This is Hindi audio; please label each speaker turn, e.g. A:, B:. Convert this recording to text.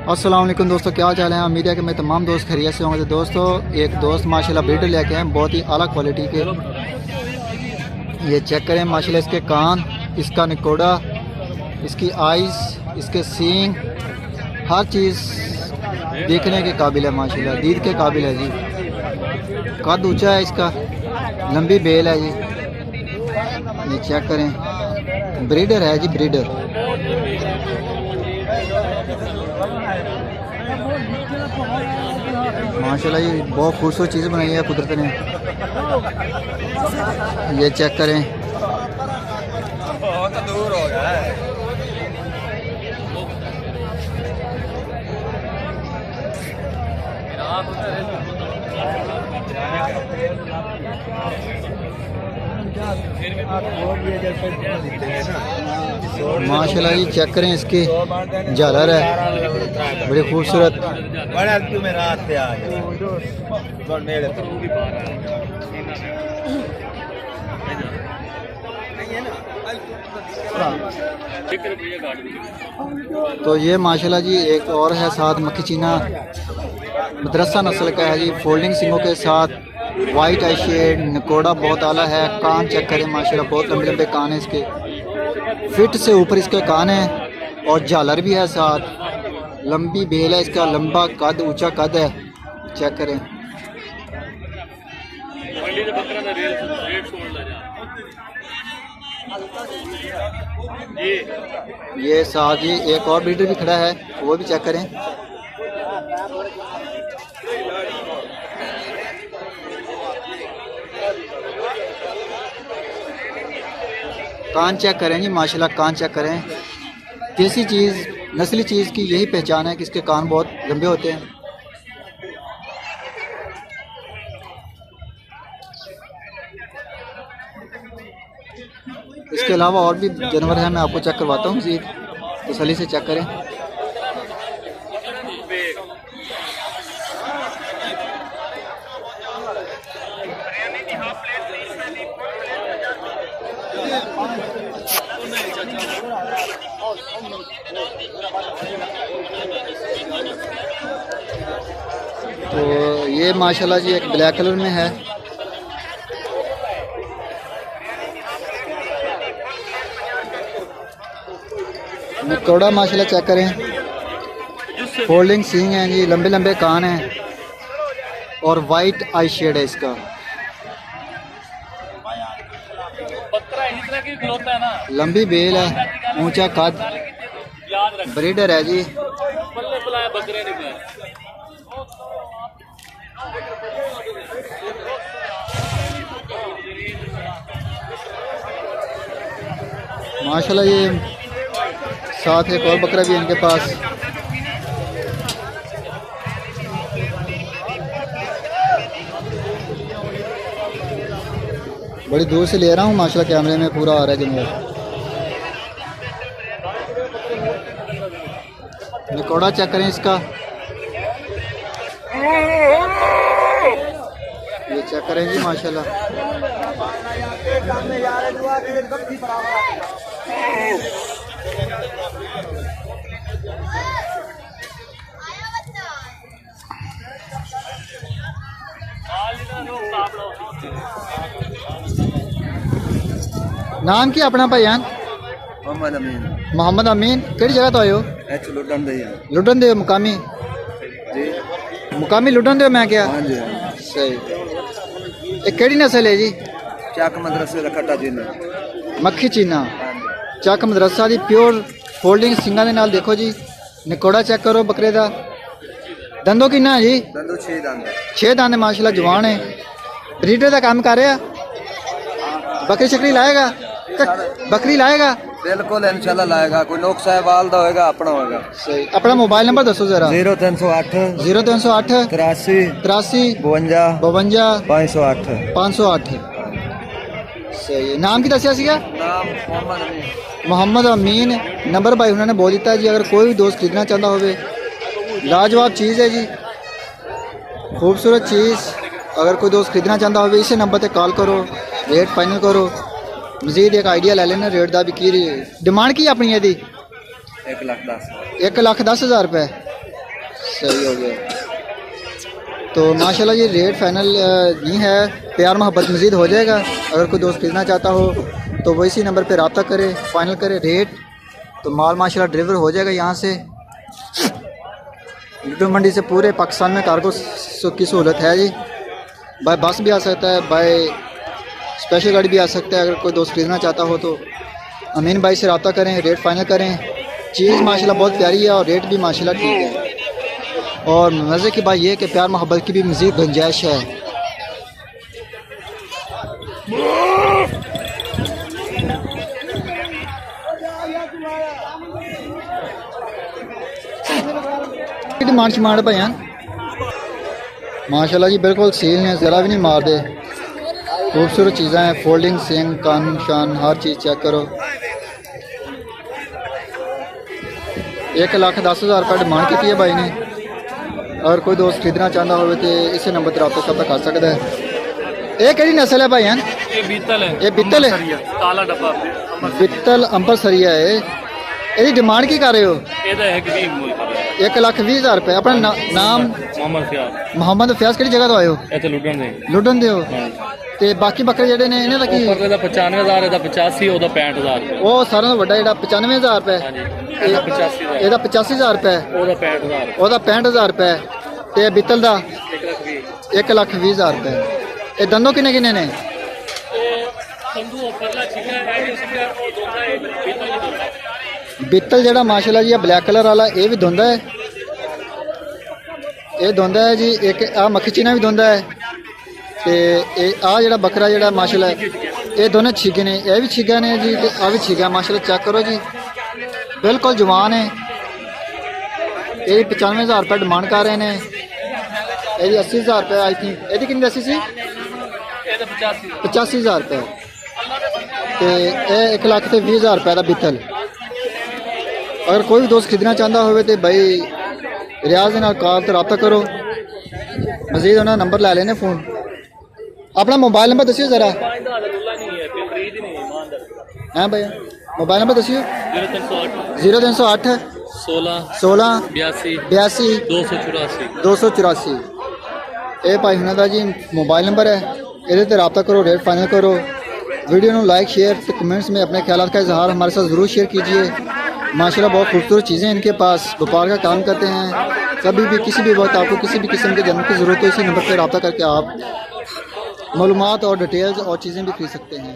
A: अस्सलाम वालेकुम दोस्तों, क्या हाल चाल है। उम्मीद है कि मैं तमाम दोस्त खैरियत से होंगे। तो दोस्तों एक दोस्त माशाल्लाह ब्रीडर लेके हैं, बहुत ही आला क्वालिटी के। ये चेक करें माशाल्लाह, इसके कान, इसका निकोड़ा, इसकी आइज़, इसके सींग, हर चीज़ देखने के काबिल है माशाल्लाह, दीद के काबिल है जी। कद ऊंचा है इसका, लंबी बेल है जी। ये चेक करें, ब्रीडर है जी, ब्रीडर। माशाल्लाह ये बहुत खूबसूरत चीज़ बनाई है कुदरत ने। ये चेक करें,
B: बहुत दूर हो गया है।
A: माशाल्लाह ये चेक करें, इसकी झालर है बड़ी खूबसूरत।
B: बड़ा क्यों में रात पे आ गया
A: तो ये माशाल्लाह जी एक और है साथ मक्खी चीना, मदरसा नस्ल का है जी, फोल्डिंग सिंगों के साथ, वाइट आई शेड, नकोड़ा बहुत आला है। कान चेक करें माशाल्लाह, बहुत लंबे लंबे कान है इसके, फिट से ऊपर इसके कान है और झालर भी है साथ। लंबी बेल है इसका, लंबा कद, ऊंचा कद है। चेक करें, ये साथ ही एक और ब्रीडर भी खड़ा है, वो भी चेक करें। कान चेक करें जी माशाल्लाह, कान चेक करें। देसी चीज़, नस्ली चीज़ की यही पहचान है कि इसके कान बहुत लंबे होते हैं। इसके अलावा और भी जानवर हैं, मैं आपको चेक करवाता हूँ मज़ीद, तसल्ली से चेक करें। तो ये माशाल्लाह जी एक ब्लैक कलर में है। निकोड़ा माशाल्लाह चेक करें, फोल्डिंग सींग है जी, लंबे लंबे कान हैं और वाइट आई शेड है इसका। लंबी बेल है, ऊंचा कद, ब्रीडर है जी। माशाल्लाह ये साथ एक और बकरा भी है इनके पास। बड़ी दूर से ले रहा हूँ माशाल्लाह, कैमरे में पूरा आ रहा है जानवर। निकोड़ा चेक करें इसका, ये चेक करें जी माशाल्लाह। नाम की अपना भाईजान?
B: मोहम्मद अमीन।
A: मोहम्मद अमीन। केड़ी जगह तो आयो?
B: लुटन दे
A: लुटन दे मुकामी
B: जी,
A: मुकामी लुटन दे मैं क्या?
B: हाँ जी।
A: सही। ये केड़ी नस्ल है जी?
B: चक मदरसे का खट्टा जीना,
A: मक्खी चीना, चक मदरसा दी प्योर फोल्डिंग सिंगा दे नाल। देखो जी निकोड़ा चेक करो बकरे दा। दंदो किन्ना है जी?
B: दंदो 6 दंद।
A: 6 दंद माशाल्लाह, जवान है। ब्रीडर का काम कर रहा? बकरी शकरी लाएगा? बकरी लाएगा?
B: बिल्कुल इंशाल्लाह लाएगा। कोई नोक साहबाल दा होएगा, अपना होएगा।
A: सही। अपना मोबाइल नंबर दसो जरा।
B: 0308
A: 0308
B: 83
A: 83
B: 52
A: 52
B: 508
A: 508। सही है। नाम की दसिया सीगा?
B: नाम मोहम्मद अमीन।
A: मोहम्मद अमीन। नंबर भाई उन्होंने बोल दिता जी, अगर कोई भी दोस्त खरीदना चाहता होवे, लाजवाब चीज़ है जी, खूबसूरत चीज़। अगर कोई दोस्त खरीदना चाहता हो इस नंबर पर कॉल करो, रेट फाइनल करो, मजीद एक आइडिया ले लेना रेट का भी। की डिमांड की अपनी यदि?
B: 1,10,000।
A: 1,10,000 रुपये। सही हो गया। तो माशाल्लाह ये रेट फाइनल नहीं है, प्यार मोहब्बत मज़ीद हो जाएगा। अगर कोई दोस्त खरीदना चाहता हो तो वो इसी नंबर पे रब्ता करे, फाइनल करे रेट, तो माल माशाल्लाह डिलीवर हो जाएगा यहाँ से। लड्डू मंडी से पूरे पाकिस्तान में कार्गो की सहूलत है जी। बाय बस भी आ सकता है, बाय स्पेशल गाड़ी भी आ सकता है। अगर कोई दोस्त खरीदना चाहता हो तो अमीन भाई से रब्ता करें, रेट फाइनल करें। चीज़ माशाल्लाह बहुत प्यारी है और रेट भी माशाल्लाह ठीक है। और मज़े की बात यह है कि प्यार मोहब्बत की भी मज़ीद गुंजाइश है। डिमांड शिमांड भाईयान माशाल्लाह जी बिल्कुल सील ने, ज़रा भी नहीं मार दे। खूबसूरत चीज़ें हैं, फोल्डिंग सिंग कान शान हर चीज़ चेक करो। 1,10,000 रुपये डिमांड की है भाई ने। अगर कोई दोस्त खरीदना चाहता हो तो इस नंबर पर रब्ता कर सकता है। ये केड़ी नस्ल है भाईयान?
C: ये बीतल है।
A: ये बित्तल है,
C: काला डब्बा
A: बित्तल अंबरसरिया है। ਇਹਦੀ ਡਿਮਾਂਡ ਕੀ ਕਰ ਰਹੇ ਹੋ?
C: ਇਹਦਾ ਹੈ ਕਿ
A: 1,20,000 रुपये। अपना नाम?
C: ਮੁਹੰਮਦ ਫਿਆਜ਼।
A: ਮੁਹੰਮਦ ਫਿਆਜ਼। ਕਿਹੜੀ ਜਗ੍ਹਾ ਤੋਂ ਆਏ ਹੋ?
C: ਇੱਥੇ ਲੁੱਟਣ ਦੇ।
A: ਲੁੱਡਨ ਦੇ ਹੋ? ਤੇ ਬਾਕੀ ਬੱਕਰੇ ਜਿਹੜੇ ਨੇ ਇਹਨਾਂ ਦਾ ਕੀ?
C: ਉੱਪਰ ਦਾ 95,000, ਇਹਦਾ 85, ਉਹਦਾ 65,000।
A: ਉਹ ਸਾਰਿਆਂ ਤੋਂ ਵੱਡਾ ਜਿਹੜਾ 95,000 ਰੁਪਏ,
C: ਹਾਂਜੀ ਇਹਦਾ 85,000,
A: ਇਹਦਾ 85,000 ਰੁਪਏ,
C: ਉਹਦਾ 65,000,
A: ਉਹਦਾ 65,000 ਰੁਪਏ ਤੇ ਬਿੱਤਲ ਦਾ 1,20,000 ਰੁਪਏ। ਇਹ ਦੰਦੋਂ ਕਿੰਨੇ ਕਿੰਨੇ ਨੇ?
C: ਸੰਧੂ ਉੱਪਰਲਾ ਛਿੱਕਾ ਹੈ ਇਹ ਛਿੱਕਾ ਉਹ ਦੋਂਦਾ ਹੈ ਬੀਤਲ ਹੀ ਦੋਂਦਾ।
A: ਬਿੱਤਲ ਜਿਹੜਾ ਮਾਸ਼ਾਅੱਲਾ ਜੀ ਬਲੈਕ ਕਲਰ ਵਾਲਾ ਇਹ ਵੀ ਧੁੰਦਾ ਹੈ, ਇਹ ਧੁੰਦਾ ਹੈ ਜੀ। ਇੱਕ ਆ ਮੱਖੀ ਚੀਨਾ ਵੀ ਧੁੰਦਾ ਹੈ ਤੇ ਇਹ ਆ ਜਿਹੜਾ ਬੱਕਰਾ ਜਿਹੜਾ ਮਾਸ਼ਾਅੱਲਾ ਇਹ ਦੋਨੇ ਛਿੱਗੇ ਨੇ, ਇਹ ਵੀ ਛਿੱਗਾ ਨੇ ਜੀ ਤੇ ਆ ਵੀ ਛਿੱਗਾ ਮਾਸ਼ਾਅੱਲਾ। ਚੈੱਕ ਕਰੋ ਜੀ ਬਿਲਕੁਲ ਜਵਾਨ ਹੈ। ਇਹ 95,000 ਰੁਪਏ ਡਿਮਾਂਡ ਕਰ ਰਹੇ ਨੇ। ਇਹਦੀ 80,000 ਰੁਪਏ ਆਈ ਥਿੰਕ। ਇਹਦੀ ਕਿੰਨੀ ਦੱਸੀ ਸੀ?
C: ਇਹਦਾ
A: 85,000 ਰੁਪਏ ਤੇ ਇਹ 1,20,000 ਰੁਪਏ ਦਾ ਬਿੱਤਲ। अगर कोई भी दोस्त खरीदना चाहता हो तो भाई रियाज के कॉल तो रब्ता करो। मजीद उन्होंने नंबर लै लेने फ़ोन। अपना मोबाइल नंबर दसियो ज़रा। हैं भैया मोबाइल नंबर दसियो। 0308 16 82 284। ये भाई हुनर दा जी मोबाइल नंबर है, ये रब्ता करो, रेट फाइनल करो। वीडियो को लाइक शेयर तो कमेंट्स में अपने ख्याल का इजहार हमारे साथ ज़रूर शेयर कीजिए। माशाल्लाह बहुत खूबसूरत चीज़ें इनके पास, व्यापार का काम करते हैं। कभी भी किसी भी वक्त आपको किसी भी किस्म के जानवर की ज़रूरत हो इसी नंबर पर रब्ता करके आप मालूमात और डिटेल्स और चीज़ें भी खरीद सकते हैं।